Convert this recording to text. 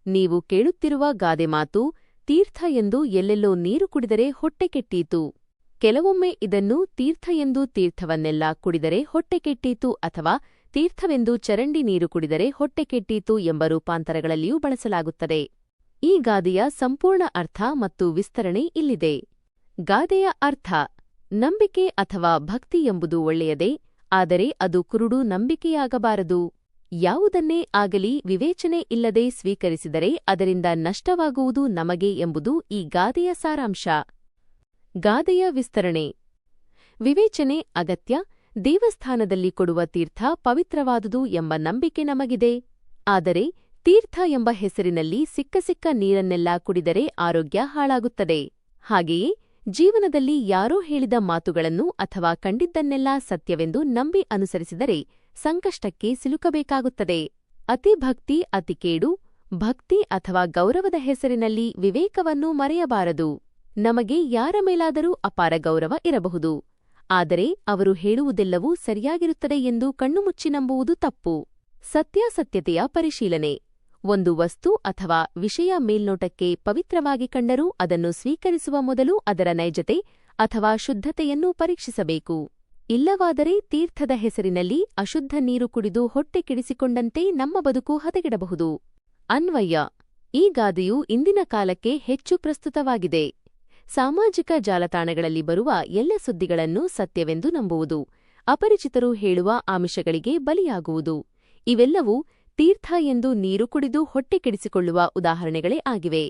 ನೀವು ಕೇಳುತ್ತಿರುವ ಗಾದೆ ಮಾತು ತೀರ್ಥ ಎಂದು ಎಲ್ಲೆಲ್ಲೋ ನೀರು ಕುಡಿದರೆ ಹೊಟ್ಟೆ ಕೆಟ್ಟೀತು. ಕೆಲವೊಮ್ಮೆ ಇದನ್ನು ತೀರ್ಥ ಎಂದು ತೀರ್ಥವನ್ನೆಲ್ಲ ಕುಡಿದರೆ ಹೊಟ್ಟೆ ಕೆಟ್ಟೀತು ಅಥವಾ ತೀರ್ಥವೆಂದು ಚರಂಡಿ ನೀರು ಕುಡಿದರೆ ಹೊಟ್ಟೆ ಕೆಟ್ಟೀತು ಎಂಬ ರೂಪಾಂತರಗಳಲ್ಲಿಯೂ ಬಳಸಲಾಗುತ್ತದೆ. ಈ ಗಾದೆಯ ಸಂಪೂರ್ಣ ಅರ್ಥ ಮತ್ತು ವಿಸ್ತರಣೆ ಇಲ್ಲಿದೆ. ಗಾದೆಯ ಅರ್ಥ: ನಂಬಿಕೆ ಅಥವಾ ಭಕ್ತಿ ಎಂಬುದು ಒಳ್ಳೆಯದೇ, ಆದರೆ ಅದು ಕುರುಡು ನಂಬಿಕೆಯಾಗಬಾರದು. ಯಾವುದನ್ನೇ ಆಗಲಿ ವಿವೇಚನೆ ಇಲ್ಲದೆ ಸ್ವೀಕರಿಸಿದರೆ ಅದರಿಂದ ನಷ್ಟವಾಗುವುದು ನಮಗೆ ಎಂಬುದು ಈ ಗಾದೆಯ ಸಾರಾಂಶ. ಗಾದೆಯ ವಿಸ್ತರಣೆ: ವಿವೇಚನೆ ಅಗತ್ಯ. ದೇವಸ್ಥಾನದಲ್ಲಿ ಕೊಡುವ ತೀರ್ಥ ಪವಿತ್ರವಾದುದು ಎಂಬ ನಂಬಿಕೆ ನಮಗಿದೆ. ಆದರೆ ತೀರ್ಥ ಎಂಬ ಹೆಸರಿನಲ್ಲಿ ಸಿಕ್ಕ ನೀರನ್ನೆಲ್ಲ ಕುಡಿದರೆ ಆರೋಗ್ಯ ಹಾಳಾಗುತ್ತದೆ. ಹಾಗೆಯೇ ಜೀವನದಲ್ಲಿ ಯಾರೋ ಹೇಳಿದ ಮಾತುಗಳನ್ನು ಅಥವಾ ಕಂಡಿದ್ದನ್ನೆಲ್ಲ ಸತ್ಯವೆಂದು ನಂಬಿ ಅನುಸರಿಸಿದರೆ ಸಂಕಷ್ಟಕ್ಕೆ ಸಿಲುಕಬೇಕಾಗುತ್ತದೆ. ಅತಿಭಕ್ತಿ ಅತಿ ಕೇಡು. ಭಕ್ತಿ ಅಥವಾ ಗೌರವದ ಹೆಸರಿನಲ್ಲಿ ವಿವೇಕವನ್ನು ಮರೆಯಬಾರದು. ನಮಗೆ ಯಾರ ಮೇಲಾದರೂ ಅಪಾರ ಗೌರವ ಇರಬಹುದು, ಆದರೆ ಅವರು ಹೇಳುವುದೆಲ್ಲವೂ ಸರಿಯಾಗಿರುತ್ತದೆ ಎಂದು ಕಣ್ಣುಮುಚ್ಚಿ ನಂಬುವುದು ತಪ್ಪು. ಸತ್ಯಾಸತ್ಯತೆಯ ಪರಿಶೀಲನೆ: ಒಂದು ವಸ್ತು ಅಥವಾ ವಿಷಯ ಮೇಲ್ನೋಟಕ್ಕೆ ಪವಿತ್ರವಾಗಿ ಕಂಡರೂ ಅದನ್ನು ಸ್ವೀಕರಿಸುವ ಮೊದಲು ಅದರ ನೈಜತೆ ಅಥವಾ ಶುದ್ಧತೆಯನ್ನು ಪರೀಕ್ಷಿಸಬೇಕು. ಇಲ್ಲವಾದರೆ ತೀರ್ಥದ ಹೆಸರಿನಲ್ಲಿ ಅಶುದ್ಧ ನೀರು ಕುಡಿದು ಹೊಟ್ಟೆ ಕೆಡಿಸಿಕೊಂಡಂತೆ ನಮ್ಮ ಬದುಕು ಹದಗೆಡಬಹುದು. ಅನ್ವಯ: ಈ ಗಾದೆಯು ಇಂದಿನ ಕಾಲಕ್ಕೆ ಹೆಚ್ಚು ಪ್ರಸ್ತುತವಾಗಿದೆ. ಸಾಮಾಜಿಕ ಜಾಲತಾಣಗಳಲ್ಲಿ ಬರುವ ಎಲ್ಲ ಸುದ್ದಿಗಳನ್ನು ಸತ್ಯವೆಂದು ನಂಬುವುದು, ಅಪರಿಚಿತರು ಹೇಳುವ ಆಮಿಷಗಳಿಗೆ ಬಲಿಯಾಗುವುದು, ಇವೆಲ್ಲವೂ ತೀರ್ಥ ಎಂದು ನೀರು ಕುಡಿದು ಹೊಟ್ಟೆ ಕೆಡಿಸಿಕೊಳ್ಳುವ ಉದಾಹರಣೆಗಳೇ ಆಗಿವೆ.